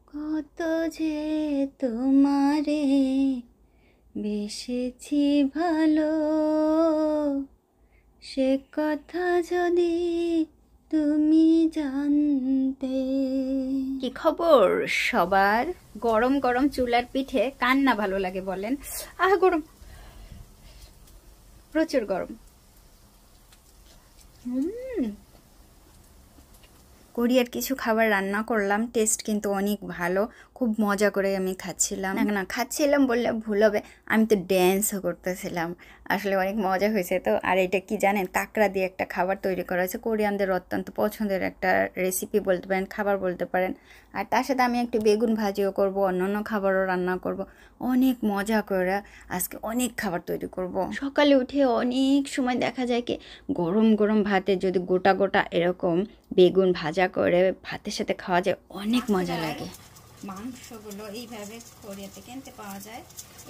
কত যে তোমারে বেসেছি ভালো, সে কথা যদি তুমি জানতে। কি খবর সবার? গরম গরম চুলার পিঠে কার না ভালো লাগে বলেন? গরম, প্রচুর গরম। কোরিয়ার কিছু খাবার রান্না করলাম, টেস্ট কিন্তু অনেক ভালো, খুব মজা করে আমি খাচ্ছিলাম। না খাচ্ছিলাম বললে ভুল হবে, আমি তো ড্যান্সও করতেছিলাম। আসলে অনেক মজা হয়েছে তো। আর এটা কি জানেন, কাঁকড়া দিয়ে একটা খাবার তৈরি করা হয়েছে, কোরিয়ানদের অত্যন্ত পছন্দের একটা রেসিপি বলতে পারেন, খাবার বলতে পারেন। আর তার সাথে আমি একটু বেগুন ভাজিও করব, অন্যান্য খাবারও রান্না করব। অনেক মজা করে আজকে অনেক খাবার তৈরি করব। সকালে উঠে অনেক সময় দেখা যায় কি, গরম গরম ভাতে যদি গোটা গোটা এরকম বেগুন ভাজা করে ভাতের সাথে খাওয়া যায়, অনেক মজা লাগে। মাংসগুলো এইভাবে কোরিয়াতে কিনতে পাওয়া যায়,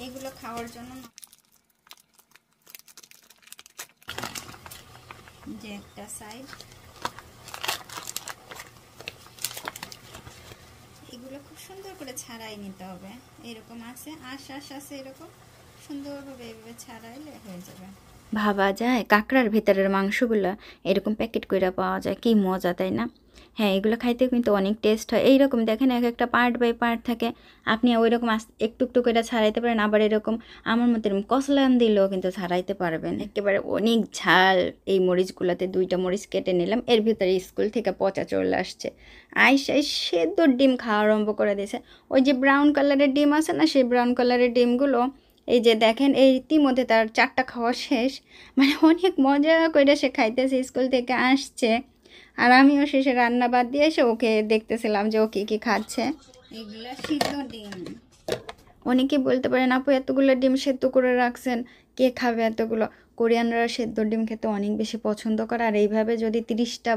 এইগুলো খাওয়ার জন্য যে একটা সাইড, এগুলো খুব সুন্দর করে ছাড়াই নিতে হবে। এরকম আছে আশ আছে, এরকম সুন্দরভাবে এইভাবে ছাড়াইলে হয়ে যাবে। ভাবা যায় কাঁকড়ার ভেতরের মাংসগুলো এরকম প্যাকেট করে পাওয়া যায়, কি মজা তাই না? হ্যাঁ, এগুলো খাইতে কিন্তু অনেক টেস্ট হয়। এইরকম দেখেন এক একটা পার্ট বাই পার্ট থাকে, আপনি ওই রকম একটু একটু করে ছাড়াইতে পারেন, আবার এরকম আমার মতো এরকম কসলান দিলেও কিন্তু ছাড়াইতে পারবেন। একেবারে অনেক ঝাল এই মরিচগুলোতে, 2টা মরিচ কেটে নিলাম। এর ভিতরে স্কুল থেকে পচা চলে আসছে, আইসাই সেদ্ধ ডিম খাওয়া আরম্ভ করে দিয়েছে। ওই যে ব্রাউন কালারের ডিম আছে না, সেই ব্রাউন কালারের ডিমগুলো এই যে দেখেন, এই ইতিমধ্যে তার 4টা খাওয়া শেষ। মানে অনেক মজা করে সে খাইতেছে, স্কুল থেকে আসছে। আর আমিও শেষে রান্না বাদ দিয়ে এসে ওকে দেখতেছিলাম যে ও কী কী খাচ্ছে। এগুলা সিদ্ধ ডিম। অনেকে বলতে পারেন আপু এতগুলো ডিম সেদ্ধ করে রাখছেন, কে খাবে এতগুলো? কোরিয়ানরা সেদ্ধ ডিম খেতে অনেক বেশি পছন্দ করে। আর এইভাবে যদি 30টা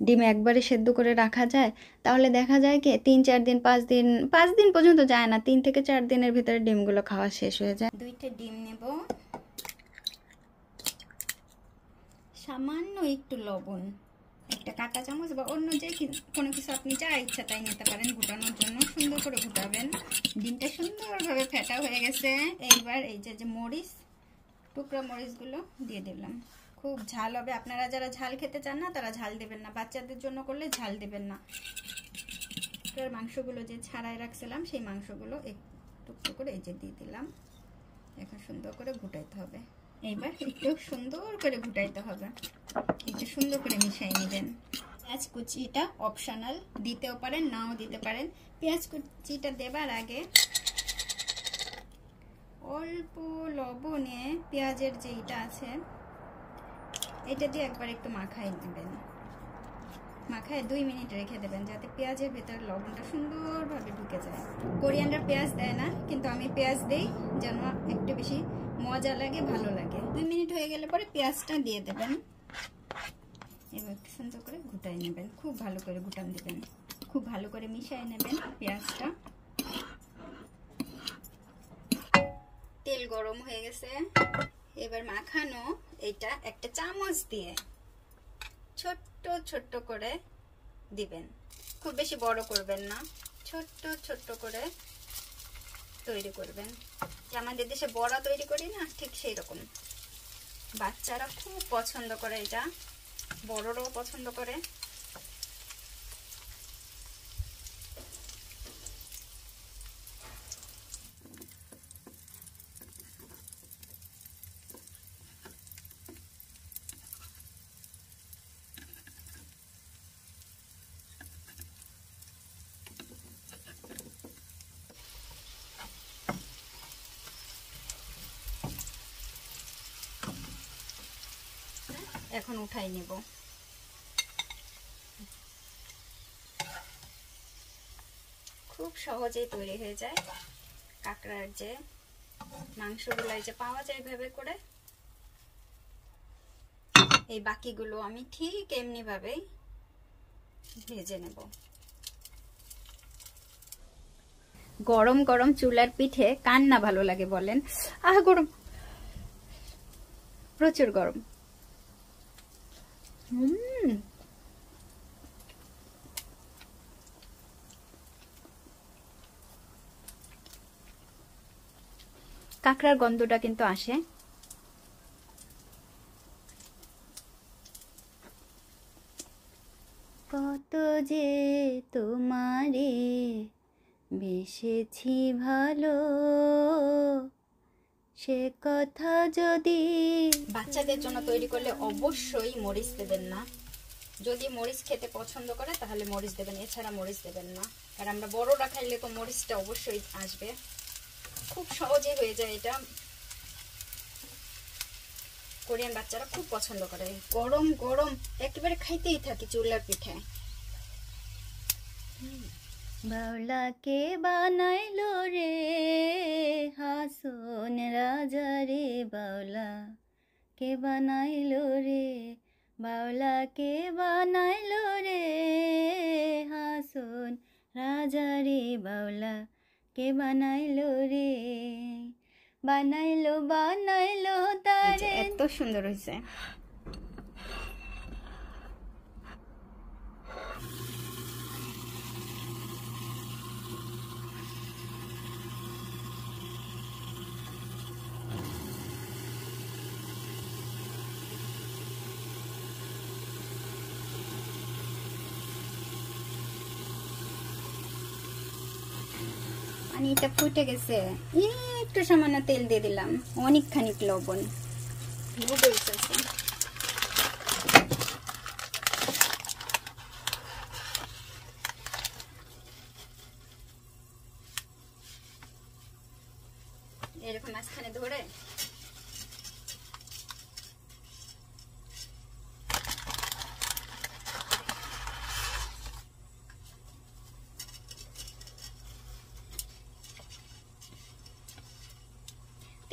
ডিম একবারে সেদ্ধ করে রাখা যায়, তাহলে দেখা যায় কি 3-4 দিন 5 দিন পর্যন্ত যায় না, 3 থেকে 4 দিনের ভিতরে ডিমগুলো খাওয়া শেষ হয়ে যায়। 2টা ডিম নেব, সামান্য একটু লবণ, একটা কাঁটা চামচ বা অন্য যে কোনো কিছু আপনি যা ইচ্ছা তাই নিতে পারেন ঘুটানোর জন্য। সুন্দর করে ঘুটাবেন। ডিমটা সুন্দরভাবে ফেটা হয়ে গেছে। এইবার এই যে মরিচ, টুকরা মরিচগুলো দিয়ে দিলাম। খুব ঝাল হবে, আপনারা যারা ঝাল খেতে চান না তারা ঝাল দেবেন না, বাচ্চাদের জন্য করলে ঝাল দেবেন না। মাংসগুলো যে ছাড়াই রাখছিলাম সেই মাংসগুলো একটু করে এই যে দিয়ে দিলাম। এখন সুন্দর করে ঘুটাইতে হবে। এইবার একটু সুন্দর করে ঘুটাইতে হবে, একটু সুন্দর করে মিশিয়ে নেবেন। পেঁয়াজ কুচিটা অপশনাল, দিতেও পারেন নাও দিতে পারেন। পেঁয়াজ কুচিটা দেবার আগে অল্প লবণে পেঁয়াজের যেটা আছে এটা দিয়ে একবার একটু মাখাই নেবেন। মাখায় 2 মিনিট রেখে দেবেন, যাতে পেঁয়াজের ভেতরে লবণটা সুন্দরভাবে ঢুকে যায়। কোরিয়ানরা পেঁয়াজ দেয় না, কিন্তু আমি পেঁয়াজ দেই যেন একটু বেশি মজা লাগে, ভালো লাগে। 2 মিনিট হয়ে গেলে পরে পেঁয়াজটা দিয়ে দেবেন। এবার সুন্দর করে ঘুটাই নেবেন, খুব ভালো করে ঘুটান দেবেন, খুব ভালো করে মিশিয়ে নেবেন পেঁয়াজটা। তেল গরম হয়ে গেছে, এবার মাখানো এটা একটা চামচ দিয়ে ছোট্ট ছোট্ট করে দিবেন, খুব বেশি বড় করবেন না, ছোট্ট ছোট্ট করে তৈরি করবেন। আমাদের দেশে বড়া তৈরি করি না, ঠিক সেই রকম। বাচ্চারা খুব পছন্দ করে এটা, বড়রাও পছন্দ করে। এখন উঠাই নেব। খুব সহজেই তৈরি হয়ে যায় কাঁকড়ার যে মাংসগুলো যে পাওয়া যায় এভাবে করে। এই বাকিগুলো আমি ঠিক এমনি ভাবেই ভেজে নেব। গরম গরম চুলার পিঠে কার না ভালো লাগে বলেন? গরম, প্রচুর গরম। কাঁকড়ার গন্ধটা কিন্তু আসে। কত যে তোমারে বেসেছি ভালো, সে কথা যদি। বাচ্চাদের জন্য তৈরি করলে অবশ্যই মরিচ দেবেন না। যদি মরিচ খেতে পছন্দ করে তাহলে মরিচ দেবেন, এছাড়া মরিচ দেবেন না। আর আমরা বড়রা খাইলে তো মরিচটা অবশ্যই আসবে। খুব সহজে হয়ে যায় এটা। কোরিয়ান বাচ্চারা খুব পছন্দ করে। গরম গরম একেবারে খাইতেই থাকে চুলার পিঠে। বাউলাকে বানাইলো রে হাসন রাজা রে, বাউলা কে বানাইলো রে, বাউলা কে বানাইলো রে হাসন রাজা রে, বাউলা কে বানাইলো রে, বানাইলো বানাইলো তারে। এত সুন্দর হয়েছে। পানিটা ফুটে গেছে, একটু সামান্য তেল দিয়ে দিলাম, অনেকখানি লবণ, নুডলস আছে। এরকম মাঝখানে ধরে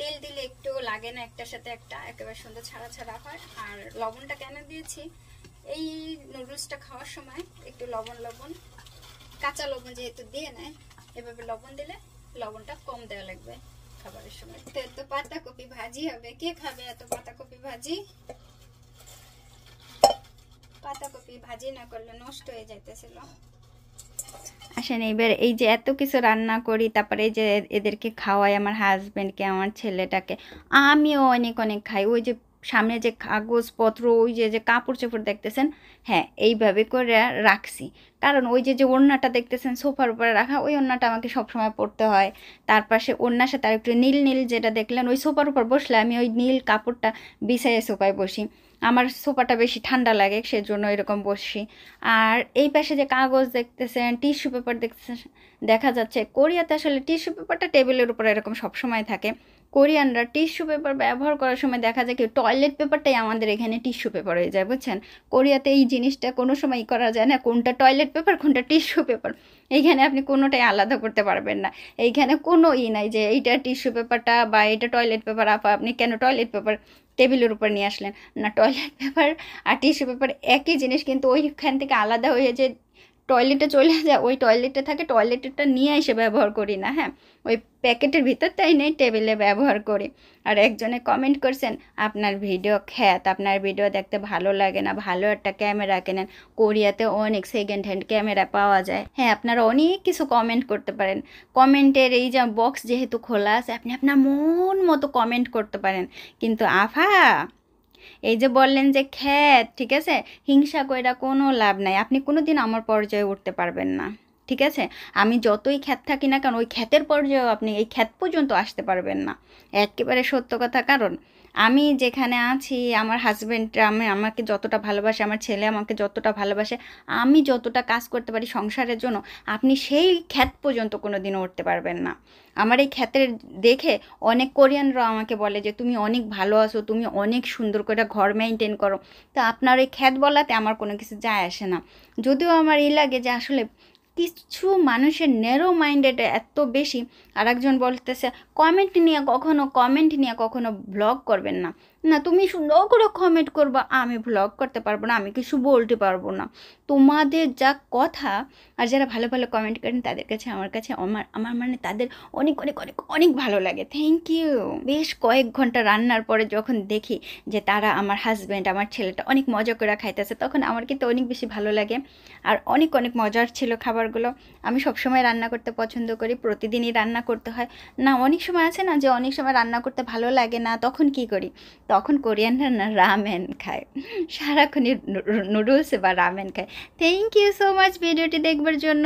তেল দিলে একটু লাগে না, একটার সাথে একটা একেবারে সুন্দর ছাড়া ছাড়া হয়। আর লবণটা কেন দিয়েছি, এই নুডলসটা খাওয়ার সময় একটু লবণ লবণ, কাঁচা লবণ যেহেতু দিয়ে নেয়, এভাবে লবণ দিলে লবণটা কম দেওয়া লাগবে খাবারের সময়। তো পাতাকপি ভাজি হবে, কে খাবে এত পাতাকপি ভাজি? পাতাকপি ভাজি না করলে নষ্ট হয়ে যাইতেছিল। আসেন এবার এই যে এত কিছু রান্না করি, তারপরে এই যে এদেরকে খাওয়াই, আমার হাজবেন্ডকে, আমার ছেলেটাকে, আমিও অনেক অনেক খাই। ওই যে সামনে যে কাগজপত্র, ওই যে কাপড় চোপড় দেখতেছেন, হ্যাঁ এইভাবে করে রাখছি। কারণ ওই যে ওড়নাটা দেখতেছেন সোফার উপরে রাখা, ওই ওড়নাটা আমাকে সবসময় পরতে হয়। তার পাশে ওড়নার সাথে আর একটু নীল নীল যেটা দেখলেন, ওই সোফার উপর বসলে আমি ওই নীল কাপড়টা বিছাইয়ে সোফায় বসি। আমার সোফাটা বেশি ঠান্ডা লাগে, সেজন্য এরকম বসি। আর এই পাশে যে কাগজ দেখতেছেন, টিস্যু পেপার দেখতেছেন, দেখা যাচ্ছে কোরিয়াতে আসলে টিস্যু পেপারটা টেবিলের উপর এরকম সবসময় থাকে। কোরিয়ানরা টিস্যু পেপার ব্যবহার করার সময় দেখা যায় কি টয়লেট পেপারটাই আমাদের এখানে টিস্যু পেপার হয়ে যায়, বুঝছেন? কোরিয়াতে এই জিনিসটা কোনো সময় করা যায় না, কোনটা টয়লেট পেপার কোনটা টিস্যু পেপার। এইখানে আপনি কোনোটাই আলাদা করতে পারবেন না। এইখানে কোনো নাই যে এইটা টিস্যু পেপারটা বা এটা টয়লেট পেপার, আপা আপনি কেন টয়লেট পেপার টেবিলের উপর নিয়ে আসলেন না। টয়লেট পেপার আর টিস্যু পেপার একই জিনিস, কিন্তু ওইখান থেকে আলাদা হয়ে যে টয়লেটে চলে যায়, ওই টয়লেটে থাকে, টয়লেটেরটা নিয়ে এসে ব্যবহার করি না। হ্যাঁ, ওই প্যাকেটের ভিতরটাই নেই, টেবিলে ব্যবহার করি। আর একজনে কমেন্ট করছেন আপনার ভিডিও খ্যাত, আপনার ভিডিও দেখতে ভালো লাগে না, ভালো একটা ক্যামেরা কেনেন। কোরিয়াতে অনেক সেকেন্ড হ্যান্ড ক্যামেরা পাওয়া যায়। হ্যাঁ, আপনারা অনেক কিছু কমেন্ট করতে পারেন। কমেন্টের এই যে বক্স যেহেতু খোলা আছে, আপনি আপনার মন মতো কমেন্ট করতে পারেন। কিন্তু আফা এই যে বললেন যে খ্যাত, ঠিক আছে, হিংসা কইরা কোনো লাভ নাই। আপনি কোনো দিন আমার পর্যায়ে উঠতে পারবেন না, ঠিক আছে? আমি যতই খ্যাত থাকি না কেন, ওই খ্যাতের পর্যায়েও আপনি এই খ্যাত পর্যন্ত আসতে পারবেন না। একেবারে সত্য কথা। কারণ আমি যেখানে আছি, আমার হাজব্যান্ড আমাকে যতটা ভালোবাসে, আমার ছেলে আমাকে যতটা ভালোবাসে, আমি যতটা কাজ করতে পারি সংসারের জন্য, আপনি সেই খ্যাত পর্যন্ত কোনো দিনও উঠতে পারবেন না। আমার এই খ্যাতের দেখে অনেক কোরিয়ানরা আমাকে বলে যে তুমি অনেক ভালো আছো, তুমি অনেক সুন্দর করে ঘর মেনটেন করো। তো আপনার এই খ্যাত বলাতে আমার কোনো কিছু যায় আসে না। যদিও আমার এই লাগে যে আসলে কিছু মানুষের ন্যারো মাইন্ডেড এত বেশি। আর একজন বলতেছে কমেন্ট নিয়ে কখনো ব্লগ করবেন না। না তুমি সুন্দর করে কমেন্ট করবা, আমি ভ্লগ করতে পারবো না, আমি কিছু বলতে পারবো না। তোমাদের যা কথা, আর যারা ভালো ভালো কমেন্ট করেন তাদের কাছে আমার কাছে আমার আমার মানে তাদের অনেক অনেক অনেক অনেক ভালো লাগে। Thank you. বেশ কয়েক ঘন্টা রান্নার পরে যখন দেখি যে তারা, আমার হাজব্যান্ড, আমার ছেলেটা অনেক মজা করে খাইতেছে, তখন আমার কিন্তু অনেক বেশি ভালো লাগে। আর অনেক অনেক মজার ছিল খাবারগুলো। আমি সবসময় রান্না করতে পছন্দ করি, প্রতিদিনই রান্না করতে হয় না। অনেক সময় আছে না যে অনেক সময় রান্না করতে ভালো লাগে না, তখন কি করি, তখন কোরিয়ানরা না রামেন খায়, সারাক্ষণই নুডলস বা রামেন খায়। থ্যাংক ইউ সো মাচ ভিডিওটি দেখবার জন্য।